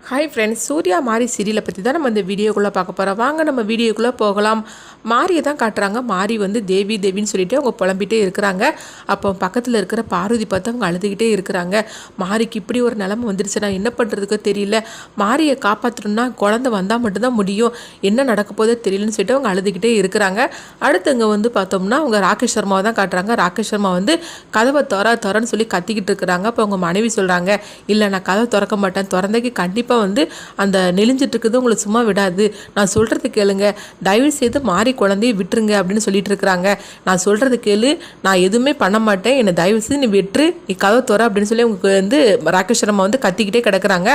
Hi friends, Surya மாரி சீரியலை பற்றி தான் நம்ம இந்த வீடியோக்குள்ளே பார்க்க போகிறோம். வாங்க நம்ம வீடியோக்குள்ளே போகலாம். மாரியை தான் காட்டுறாங்க. மாரி வந்து தேவின்னு சொல்லிட்டு அவங்க புலம்பிகிட்டே இருக்கிறாங்க. அப்போ பக்கத்தில் இருக்கிற பார்வதி பார்த்து அவங்க அழுதுகிட்டே இருக்கிறாங்க. மாரிக்கு இப்படி ஒரு நிலைமை வந்துருச்சு, நான் என்ன பண்ணுறதுக்கோ தெரியல. மாரியை காப்பாற்றணும்னா குழந்தை வந்தால் மட்டும்தான் முடியும், என்ன நடக்க போதோ தெரியலன்னு சொல்லிட்டு அவங்க அழுதுகிட்டே இருக்கிறாங்க. அடுத்து இங்கே வந்து பார்த்தோம்னா அவங்க ராகேஷ் சர்மாவை தான் காட்டுறாங்க. ராகேஷ் சர்மா வந்து கதவை திறன்னு சொல்லி கத்திக்கிட்டு இருக்கிறாங்க. அப்போ அவங்க மனைவி சொல்கிறாங்க, இல்லை நான் கதவை திறக்க மாட்டேன், திறந்தைக்கு கண்டிப்பாக வந்து அந்த நெளிஞ்சிட்டு இருக்குது உங்களை சும்மா விடாது, நான் சொல்கிறது கேளுங்க, தயவு செய்து மாறி குழந்தைய விட்டுருங்க அப்படின்னு சொல்லிட்டு இருக்கிறாங்க. நான் சொல்கிறது கேளு, நான் எதுவுமே பண்ண மாட்டேன், என்னை தயவு செய்து நீ விட்டுரு, நீ கதவு திற அப்படின்னு சொல்லி உங்களுக்கு வந்து ராகேஷ் சர்மா வந்து கத்திக்கிட்டே கிடக்குறாங்க.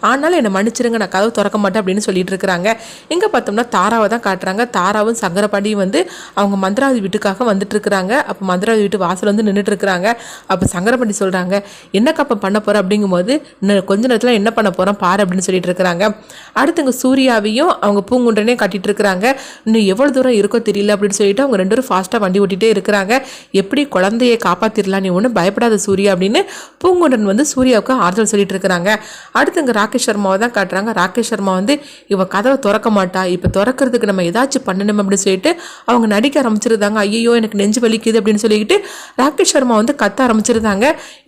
ஆனாலும் என்னை மன்னிச்சிருங்க, நான் கதவு திறக்க மாட்டேன் அப்படின்னு சொல்லிட்டு இருக்கிறாங்க. இங்கே பார்த்தோம்னா தாராவை தான் காட்டுறாங்க. தாராவும் சங்கரபாண்டியும் வந்து அவங்க மந்திராவதி வீட்டுக்காக வந்துட்டு இருக்கிறாங்க. அப்போ மந்திராவதி வீட்டு வாசல் வந்து நின்றுட்டு இருக்கிறாங்க. அப்போ சங்கரபாண்டி சொல்கிறாங்க, என்னக்கா அப்போ பண்ண போகிற அப்படிங்கும்போது, இன்னும் கொஞ்ச நேரத்தில் என்ன பண்ண போகிறோம் பாரு அப்படின்னு சொல்லிட்டு இருக்கிறாங்க. அடுத்துங்க சூர்யாவையும் அவங்க பூங்குன்றனே கட்டிட்டு இருக்கிறாங்க. இன்னும் எவ்வளோ தூரம் இருக்கோ தெரியல அப்படின்னு சொல்லிட்டு அவங்க ரெண்டு பேரும் ஃபாஸ்ட்டாக வண்டி ஓட்டிகிட்டே இருக்கிறாங்க. எப்படி குழந்தையை காப்பாற்றிடலாம், நீ ஒன்றும் பயப்படாத சூர்யா அப்படின்னு பூங்குன்றன் வந்து சூர்யாவுக்கு ஆறுதல் சொல்லிட்டு இருக்கிறாங்க. அடுத்துங்க ராகேஷ் சர்மாவை தான் காட்டுறாங்க. ராகேஷ் சர்மா வந்து இவ கதவை திறக்க மாட்டா, இப்போ திறக்கிறதுக்கு நம்ம ஏதாச்சும் பண்ணணும் அப்படின்னு சொல்லிட்டு அவங்க நடிக்க ஆரம்பிச்சிருந்தாங்க. ஐயோ எனக்கு நெஞ்சு வலிக்குது அப்படின்னு சொல்லிட்டு ராகேஷ் சர்மா வந்து கத்த ஆரம்பிச்சிருந்தாங்க.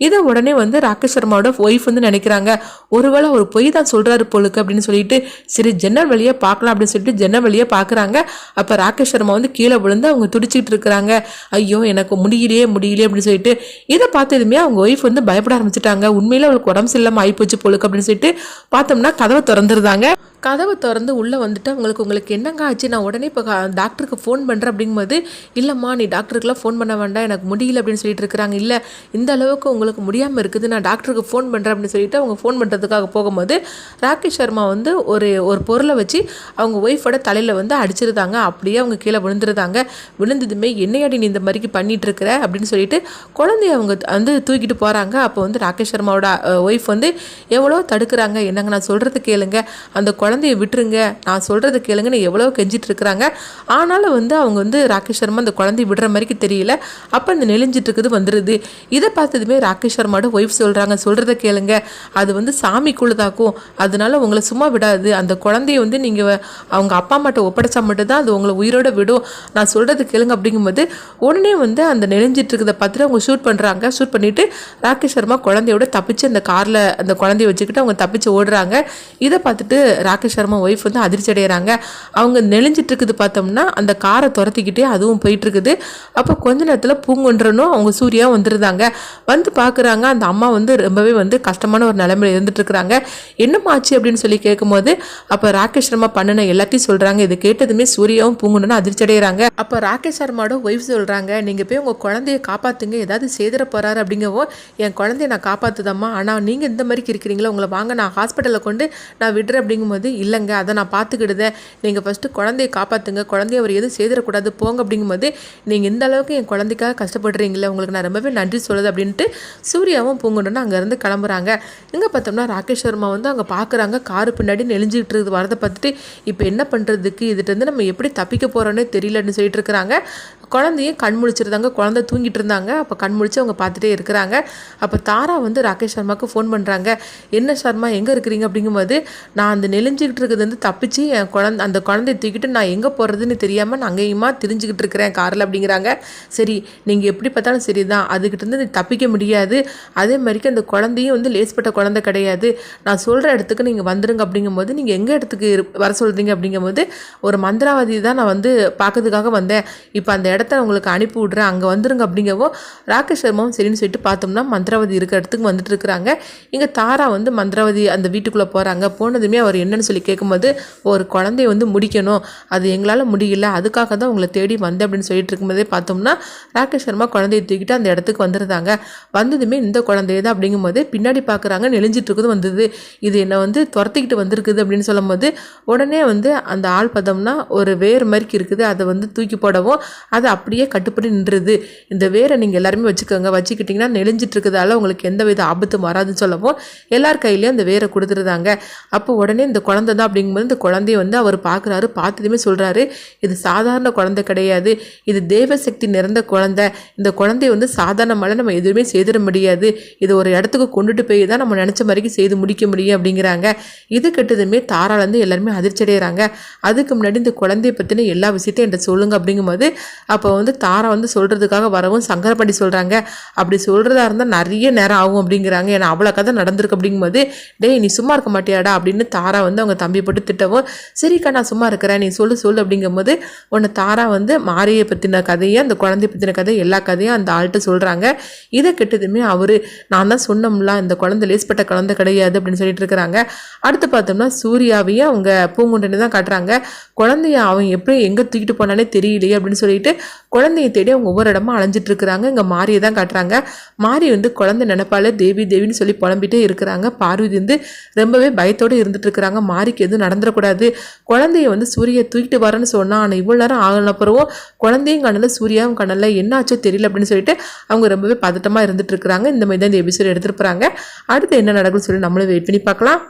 இதை உடனே வந்து ராகேஷ் சர்மாவோட ஒய்ஃப் வந்து நினைக்கிறாங்க, ஒருவேளை ஒரு பொய் தான் சொல்றாரு போலுக்கு அப்படின்னு சொல்லிட்டு சரி ஜன்னல் வழியா பார்க்கலாம் அப்படின்னு சொல்லிட்டு ஜன்னல் வழியா பார்க்குறாங்க. அப்போ ராகேஷ் சர்மா வந்து கீழே விழுந்து அவங்க துடிச்சிட்டு இருக்கிறாங்க. ஐயோ எனக்கு முடியலையே அப்படின்னு சொல்லிட்டு இதை பார்த்ததுமே அவங்க ஒய்ஃப் வந்து பயப்பட ஆரம்பிச்சிட்டாங்க. உண்மையில அவளுக்கு உடம்பு சரியில்லாமல் ஆயிப்போச்சு போலுக்கு அப்படின்னு சொல்லிட்டு பார்த்தோம்னா கதவை திறந்துருந்தாங்க. கதவை திறந்து உள்ளே வந்துட்டு உங்களுக்கு என்னங்க ஆச்சு, நான் உடனே இப்போ டாக்டருக்கு ஃபோன் பண்ணுறேன் அப்படிங்கும்போது, இல்லைம்மா நீ டாக்டருக்குலாம் ஃபோன் பண்ண வேண்டாம், எனக்கு முடியல அப்படின்னு சொல்லிட்டு இருக்கிறாங்க. இல்லை இந்த அளவுக்கு உங்களுக்கு முடியாமல் இருக்குது, நான் டாக்டருக்கு ஃபோன் பண்ணுறேன் அப்படின்னு சொல்லிட்டு அவங்க ஃபோன் பண்ணுறதுக்காக போகும்போது ராகேஷ் சர்மா வந்து ஒரு பொருளை வச்சு அவங்க ஒய்ஃபோட தலையில் வந்து அடிச்சிருந்தாங்க. அப்படியே அவங்க கீழே விழுந்துருந்தாங்க. விழுந்ததுமே என்னையாடி நீ இந்த மாதிரிக்கு பண்ணிட்டு இருக்கிற அப்படின்னு சொல்லிட்டு குழந்தைய அவங்க வந்து தூக்கிட்டு போகிறாங்க. அப்போ வந்து ராகேஷ் சர்மாவோட ஒய்ஃப் வந்து எவ்வளோ தடுக்கிறாங்க, என்னங்க நான் சொல்கிறது கேளுங்க, அந்த குழந்தைய விட்டுருங்க, நான் சொல்கிறது கேளுங்கன்னு எவ்வளோ கெஞ்சிட்டு இருக்கிறாங்க. ஆனாலும் வந்து அவங்க வந்து ராகேஷ் சர்மா அந்த குழந்தைய விடுற மாதிரிக்கு தெரியல. அப்போ அந்த நெளிஞ்சிட்டு இருக்குது வந்துடுது. இதை பார்த்ததுமே ராகேஷ் சர்மாவோட ஒய்ஃப் சொல்கிறாங்க, சொல்கிறத கேளுங்க, அது வந்து சாமிக்குள்ளதாக்கும், அதனால உங்களை சும்மா விடாது, அந்த குழந்தைய வந்து நீங்கள் அவங்க அப்பா அம்மாட்ட ஒப்படைச்சா மட்டும்தான் அது உங்களை உயிரோட விடும், நான் சொல்கிறது கேளுங்க அப்படிங்கும்போது உடனே வந்து அந்த நெளிஞ்சிட்டு இருக்கிறத பார்த்துட்டு அவங்க ஷூட் பண்ணுறாங்க. ஷூட் பண்ணிவிட்டு ராகேஷ் சர்மா குழந்தையோட தப்பிச்சு அந்த காரில் அந்த குழந்தைய வச்சுக்கிட்டு அவங்க தப்பிச்சு ஓடுறாங்க. இதை பார்த்துட்டு ராகேஷ் சர்மா ஒய்ஃப் வந்து அதிர்ச்சி அடைகிறாங்க. அவங்க நெளிஞ்சிட்டு இருக்குது பார்த்தோம்னா அந்த காரை துரத்திக்கிட்டே அதுவும் போயிட்டு இருக்குது. அப்போ கொஞ்ச நேரத்தில் பூங்குன்றனும் அவங்க சூர்யா வந்துருந்தாங்க. வந்து பார்க்குறாங்க, அந்த அம்மா வந்து ரொம்பவே வந்து கஷ்டமான ஒரு நிலைமையில இருந்துட்டு இருக்கிறாங்க. என்னமாச்சு அப்படின்னு சொல்லி கேட்கும்போது அப்போ ராகேஷ் சர்மா பண்ணின எல்லாத்தையும் சொல்கிறாங்க. இது கேட்டதுமே சூர்யாவும் பூங்குன்றனும் அதிர்ச்சி அடைகிறாங்க. அப்போ ராகேஷ் சர்மாவோட ஒய்ஃப் சொல்கிறாங்க, நீங்கள் போய் உங்கள் குழந்தைய காப்பாற்றுங்க, ஏதாவது சேதர போகிறாரு அப்படிங்கவோ, என் குழந்தைய நான் காப்பாற்றுதம்மா, ஆனால் நீங்கள் இந்த மாதிரி இருக்கிறீங்களா, உங்களை வாங்க நான் ஹாஸ்பிட்டலில் கொண்டு நான் விடுறேன் அப்படிங்கும்போது, இல்லைங்க அதை நான் பார்த்துக்கிடுதேன், நீங்கள் ஃபஸ்ட்டு குழந்தைய காப்பாற்றுங்க, குழந்தைய அவர் எதுவும் செய்திடக்கூடாது போங்க அப்படிங்கும்போது, நீங்கள் இந்த அளவுக்கு என் குழந்தைக்காக கஷ்டப்படுறீங்களே, உங்களுக்கு நான் ரொம்பவே நன்றி சொல்லுது அப்படின்ட்டு சூர்யாவும் பூங்குன்றனும் அங்கேருந்து கிளம்புறாங்க. இங்கே பார்த்தோம்னா ராகேஷ் சர்மா வந்து அங்கே பார்க்குறாங்க, காரு பின்னாடி நெளிஞ்சிக்கிட்டு இருக்குது வரதை பார்த்துட்டு இப்போ என்ன பண்ணுறதுக்கு, இதுலேருந்து நம்ம எப்படி தப்பிக்க போகிறோன்னே தெரியலன்னு சொல்லிட்டு இருக்கிறாங்க. குழந்தையும் கண் முழிச்சிருந்தாங்க, குழந்தை தூங்கிட்டு இருந்தாங்க. அப்போ கண் முழிச்சு அவங்க பார்த்துட்டே இருக்கிறாங்க. அப்போ தாரா வந்து ராகேஷ் சர்மாவுக்கு ஃபோன் பண்ணுறாங்க, என்ன சர்மா எங்கே இருக்கிறீங்க அப்படிங்கும்போது, நான் அந்த நெளிஞ்சிக்கிட்டு இருக்கிறது வந்து தப்பிச்சு என் அந்த குழந்தைய தூக்கிட்டு நான் எங்கே போகிறதுன்னு தெரியாமல் நான் அங்கேயுமா தெரிஞ்சுக்கிட்டு இருக்கிறேன் காரில் அப்படிங்கிறாங்க. சரி நீங்கள் எப்படி பார்த்தாலும் சரி தான், அதுக்கிட்டேருந்து நீ தப்பிக்க முடியாது, அதே மாதிரிக்கு அந்த குழந்தையும் வந்து லேஸ்பட்ட குழந்தை கிடையாது, நான் சொல்கிற இடத்துக்கு நீங்கள் வந்துடுங்க அப்படிங்கும்போது, நீங்கள் எங்கே இடத்துக்கு வர சொல்கிறீங்க அப்படிங்கும்போது, ஒரு மந்திராவதி தான் நான் வந்து பார்க்கறதுக்காக வந்தேன், இப்போ அந்த இடத்த உங்களுக்கு அனுப்பி விட்றேன், அங்கே வந்துருங்க அப்படிங்கவோ ராகேஷ் சர்மாவும் சரின்னு சொல்லிட்டு பார்த்தோம்னா மந்திராவதி இருக்கிற இடத்துக்கு வந்துட்டு இருக்கிறாங்க. இங்கே தாரா வந்து மந்திராவதி அந்த வீட்டுக்குள்ளே போகிறாங்க. போனதுமே அவர் என்னன்னு சொல்லி கேட்கும்போது, ஒரு குழந்தைய வந்து முடிக்கணும், அது எங்களால் முடியல, அதுக்காக தான் உங்களை தேடி வந்தேன் அப்படின்னு சொல்லிட்டு இருக்கும்போதே பார்த்தோம்னா ராகேஷ் சர்மா குழந்தைய தூக்கிட்டு அந்த இடத்துக்கு வந்துருந்தாங்க. வந்ததுமே இந்த குழந்தைய தான் அப்படிங்கும்போது பின்னாடி பார்க்குறாங்க, நெளிஞ்சிட்டு இருக்குது வந்தது, இது என்னை வந்து துரத்திக்கிட்டு வந்திருக்குது அப்படின்னு சொல்லும்போது உடனே வந்து அந்த ஆள் பதம்னா ஒரு வேறு மாதிரி இருக்குது, அதை வந்து தூக்கி போடவும் அதை அது அப்படியே கட்டுப்படி நின்றுது. இந்த வேரை நீங்கள் எல்லாருமே வச்சுக்கோங்க, வச்சுக்கிட்டிங்கன்னா நெளிஞ்சிட்டு இருக்கிறதால உங்களுக்கு எந்த வித ஆபத்து வராதுன்னு சொல்லவும் எல்லார் கையிலையும் அந்த வேரை கொடுத்துருந்தாங்க. அப்போ உடனே இந்த குழந்தை தான் அப்படிங்கும்போது இந்த குழந்தைய வந்து அவர் பார்க்குறாரு. பார்த்ததுமே சொல்கிறாரு, இது சாதாரண குழந்தை கிடையாது, இது தேவசக்தி நிறைந்த குழந்தை. இந்த குழந்தைய வந்து சாதாரணமாக நம்ம எதுவுமே செய்திட முடியாது. இது ஒரு இடத்துக்கு கொண்டுட்டு போய் தான் நம்ம நினச்ச மாதிரிக்கு செய்து முடிக்க முடியும் அப்படிங்கிறாங்க. இது கெட்டதுமே தாராலேருந்து எல்லாருமே அதிர்ச்சி அடைகிறாங்க. அதுக்கு முன்னாடி இந்த குழந்தைய பற்றின எல்லா விஷயத்தையும் என்கிட்ட சொல்லுங்க அப்படிங்கும்போது அப்போ வந்து தாரா வந்து சொல்கிறதுக்காக வரவும் சங்கரபாண்டி சொல்கிறாங்க, அப்படி சொல்கிறதா இருந்தால் நிறைய நேரம் ஆகும் அப்படிங்கிறாங்க. ஏன்னா அவ்வளோ கதை நடந்திருக்கு அப்படிங்கும்போது, டேய் நீ சும்மா இருக்க மாட்டியாடா அப்படின்னு தாரா வந்து அவங்க தம்பி போட்டு திட்டவும், சரிக்கா நான் சும்மா இருக்கிறேன், நீ சொல்லு அப்படிங்கும்போது உன்னை தாரா வந்து மாரியை பற்றின கதையை, அந்த குழந்தைய பற்றின கதை எல்லா கதையும் அந்த ஆள்கிட்ட சொல்கிறாங்க. இதை கெட்டதுமே அவர், நான் தான் சொன்னோம்ல இந்த குழந்தை லேஸ்பட்ட குழந்தை கிடையாது அப்படின்னு சொல்லிட்டு இருக்கிறாங்க. அடுத்து பார்த்தோம்னா சூர்யாவையும் அவங்க பூங்குண்டனை தான் காட்டுறாங்க. குழந்தைய அவன் எப்படி எங்கே தூக்கிட்டு போனானே தெரியலையே அப்படின்னு சொல்லிட்டு குழந்தைய தேடி அவங்க ஒவ்வொரு இடமா அலைஞ்சிட்டு இருக்கிறாங்க. இங்கே மாரியை தான் காட்டுறாங்க. மாரி வந்து குழந்தை நினைப்பால தேவி தேவின்னு சொல்லி புலம்பிட்டே இருக்கிறாங்க. பார்வதி வந்து ரொம்பவே பயத்தோடு இருந்துட்டு இருக்கிறாங்க. மாரிக்கு எதுவும் நடந்துடக்கூடாது, குழந்தைய வந்து சூர்யா தூக்கிட்டு வரேன்னு சொன்னா, ஆனால் இவ்வளோ நேரம் ஆகினப்புறவும் குழந்தையும் கண்ணல சூர்யாவும் கண்ணல என்னாச்சோ தெரியல அப்படின்னு சொல்லிட்டு அவங்க ரொம்பவே பதட்டமாக இருந்துட்டு இருக்கிறாங்க. இந்த மாதிரி தான் இந்த எபிசோட் எடுத்துட்டு போகிறாங்க. அடுத்து என்ன நடக்கும்னு சொல்லி நம்மளும் வெயிட் பண்ணி பார்க்கலாம்.